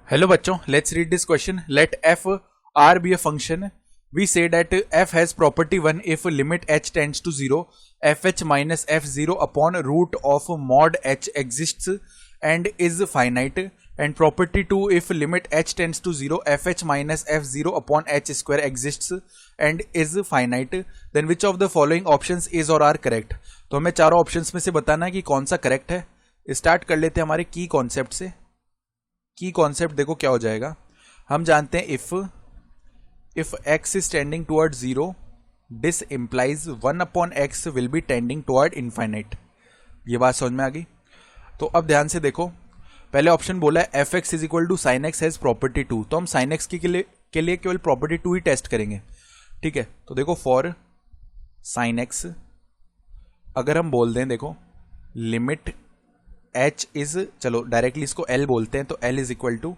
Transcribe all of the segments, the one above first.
Hello बच्चों, let's read this question. Let f r be a function. We say that f has property 1 if limit h tends to 0, fh minus f0 upon root of mod h exists and is finite, and property 2 if limit h tends to 0, fh minus f0 upon h square exists and is finite, then which of the following options is or are correct? तो हमें चारों options में से बताना है कि कौन सा करेक्ट है. स्टार्ट कर लेते हैं हमारे की कॉन्सेप्ट से. की कॉन्सेप्ट देखो क्या हो जाएगा. हम जानते हैं if x is tending toward 0, this implies 1 upon x will be tending toward infinite. ये बात समझ में आ गई. तो अब ध्यान से देखो, पहले ऑप्शन बोला है F x is equal to sine x has property 2, तो हम साइन एक्स के लिए केवल प्रॉपर्टी 2 ही टेस्ट करेंगे. ठीक है, तो देखो फॉर साइन एक्स अगर हम बोल दें, देखो लिमिट h इज, चलो डायरेक्टली इसको l बोलते हैं, तो l is equal to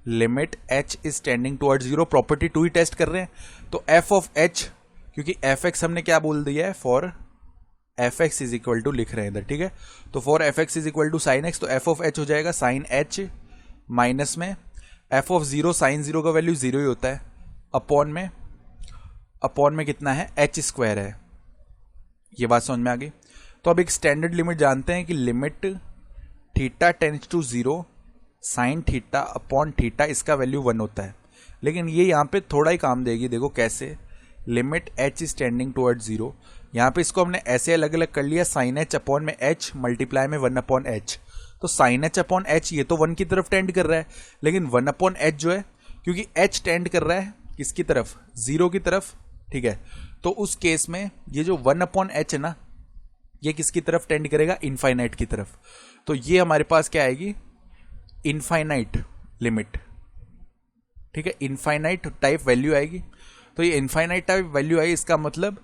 limit h is tending toward 0, property 2 ही टेस्ट कर रहे हैं. तो f ऑफ h, क्योंकि f x हमने क्या बोल दिया है, for f x is equal to लिख रहे हैं इधर. ठीक है, तो for f x is equal to sine x, तो f ऑफ h हो जाएगा साइन h माइनस में f ऑफ 0, साइन 0 का वैल्यू 0 ही होता है, अपॉन में कितना है, h स्क्वायर है. ये बात समझ में आ गई. तो अब एक स्टैंडर्ड लिमिट जानते हैं कि limit theta tends to 0 sine theta upon theta, इसका वैल्यू 1 होता है. लेकिन ये यहाँ पे थोड़ा ही काम देगी. देखो कैसे, limit h is tending toward 0, यहाँ पे इसको हमने ऐसे अलग अलग कर लिया, साइन h अपॉन में h मल्टीप्लाई में 1 अपॉन h. तो साइन h अपॉन h ये तो 1 की तरफ टेंड कर रहा है, लेकिन 1 अपॉन h जो है, क्योंकि h टेंड कर रहा है किसकी तरफ, 0 की तरफ. ठीक है, तो उस केस में ये जो 1 अपॉन h है ना, ये किसकी तरफ टेंड करेगा, इनफाइनाइट की तरफ. तो ये हमारे पास क्या आएगी, इनफाइनाइट लिमिट. ठीक है, इनफाइनाइट टाइप वैल्यू आएगी. तो ये इनफाइनाइट टाइप वैल्यू आई, इसका मतलब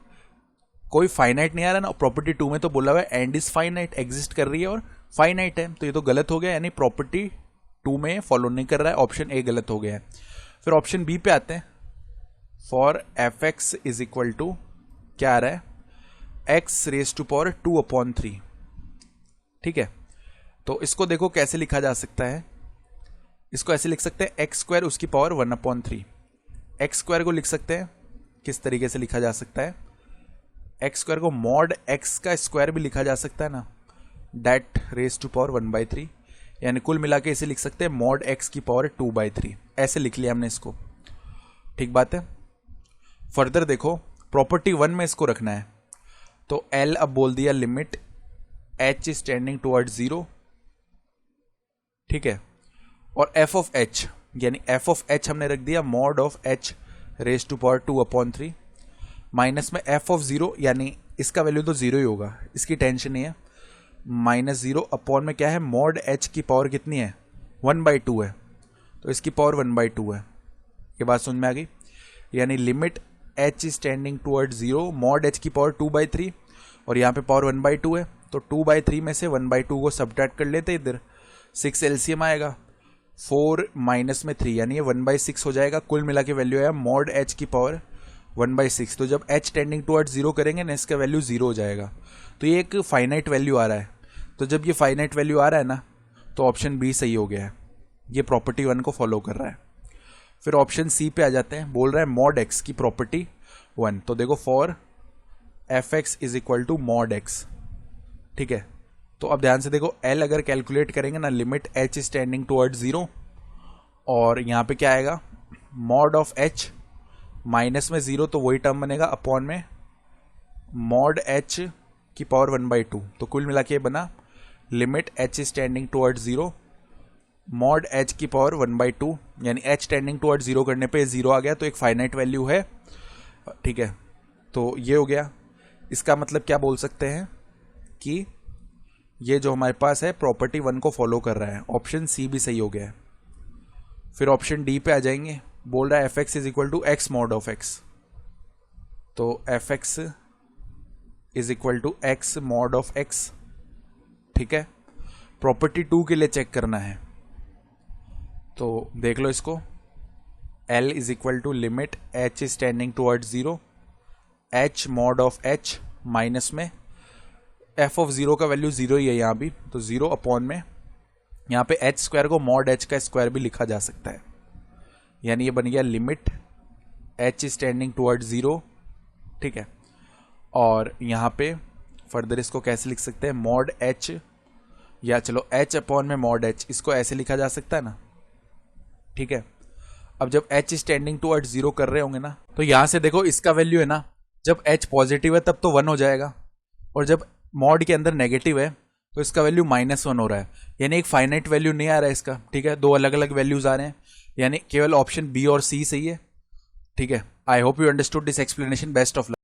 कोई फाइनाइट नहीं आ रहा ना. प्रॉपर्टी 2 में तो बोला हुआ है एंड इज फाइनाइट, एग्जिस्ट कर रही है और फाइनाइट है, तो ये तो गलत हो गया, यानी प्रॉपर्टी 2 में फॉलो नहीं कर रहा है. ऑप्शन ए गलत हो गया है. फिर ऑप्शन बी पे आते हैं. For f x is equal to क्या आ रहा है, x raise to power 2 upon 3. ठीक है, तो इसको देखो कैसे लिखा जा सकता है. इसको ऐसे लिख सकते हैं, एक्स स्क्वायर उसकी पावर 1 अपॉन 3. एक्स स्क्वायर को लिख सकते हैं, किस तरीके से लिखा जा सकता है, एक्स स्क्वायर को मॉड एक्स का स्क्वायर भी लिखा जा सकता है ना, डेट रेज टू पावर 1/3, यानी कुल मिला के इसे लिख सकते हैं मॉड एक्स की पावर 2/3. ऐसे लिख लिया हमने इसको. ठीक बात है. फर्दर देखो, प्रॉपर्टी 1 में इसको रखना है, तो एल अब बोल दिया limit h is tending toward 0. ठीक है, और f ऑफ h, यानी f ऑफ h हमने रख दिया mod of h raise to power 2 upon 3, minus में f ऑफ 0, यानी इसका वैल्यू तो 0 ही होगा, इसकी टेंशन नहीं है, माइनस 0 अपॉन में क्या है, मॉड h की पावर कितनी है, 1/2 है, तो इसकी पावर 1/2 है. ये बात समझ में आ गई. यानी limit h is tending toward 0, mod h की पावर 2/3, और यहाँ पे पावर 1/2 है, तो 2/3 में से 1/2 को सब्ट्रैक्ट कर लेते इधर, 6 एलसीएम आएगा, 4 माइनस में 3, यानी ये 1/6 हो जाएगा. कुल मिला के वैल्यू है मॉड h की पावर 1/6. तो जब h टेंडिंग टुवर्ड 0 करेंगे ना, इसका वैल्यू 0 हो जाएगा. तो ये एक फाइनाइट वैल्यू आ रहा है. तो जब ये फाइनाइट वैल्यू आ रहा है ना, तो ऑप्शन बी सही हो गया है, ये प्रॉपर्टी 1 को फॉलो कर रहा है. फिर ऑप्शन सी पे आ जाते हैं. बोल रहा है मॉड x की प्रॉपर्टी 1, तो देखो for f x is equal to mod x. ठीक है, तो अब ध्यान से देखो, L अगर कैलकुलेट करेंगे ना, limit h is tending toward 0, और यहाँ पे क्या आएगा, मॉड ऑफ h माइनस में 0, तो वही टर्म बनेगा, अपॉन में मॉड h की पावर 1/2. तो कुल मिला के बना limit h is tending toward 0, mod h की पावर 1/2, यानी h टेंडिंग टुवर्ड 0 करने पे 0 आ गया, तो एक फाइनाइट वैल्यू है. ठीक है, तो ये हो गया. इसका मतलब क्या बोल सकते हैं कि ये जो हमारे पास है प्रॉपर्टी 1 को फॉलो कर रहा है. ऑप्शन सी भी सही हो गया है. फिर ऑप्शन डी पे आ जाएंगे. बोल रहा है F x is equal to X mod of X, तो F x is equal to X mod of X. ठीक है, प्रॉपर्टी 2 के लिए चेक करना है, तो देख लो इसको. L is equal to limit h is tending toward 0, h mod of h minus में f ऑफ 0 का वैल्यू 0 ही है यहाँ भी, तो 0 अपॉन में यहाँ पे एच स्क्वायर को मॉड एच का स्क्वायर भी लिखा जा सकता है, यानी ये बन गया limit H is tending toward 0, ठीक है। और यहाँ पे फर्दर इसको कैसे लिख सकते हैं, मॉड एच, या चलो एच अपॉन में मॉड एच, इसको ऐसे लिखा जा सकता है ना, ठीक है। अब जब एच इज टेंडिंग टुवर्ड 0 कर रहे होंगे ना, तो यहां से देखो इसका वैल्यू है ना, जब एच पॉजिटिव है तब तो 1 हो जाएगा, और जब मॉड के अंदर नेगेटिव है तो इसका वैल्यू -1 हो रहा है, यानी एक फाइनाइट वैल्यू नहीं आ रहा है इसका, ठीक है। 2 अलग अलग वैल्यूज आ रहे हैं, यानी केवल ऑप्शन बी और सी सही है, ठीक है। I hope you understood this explanation. Best of luck.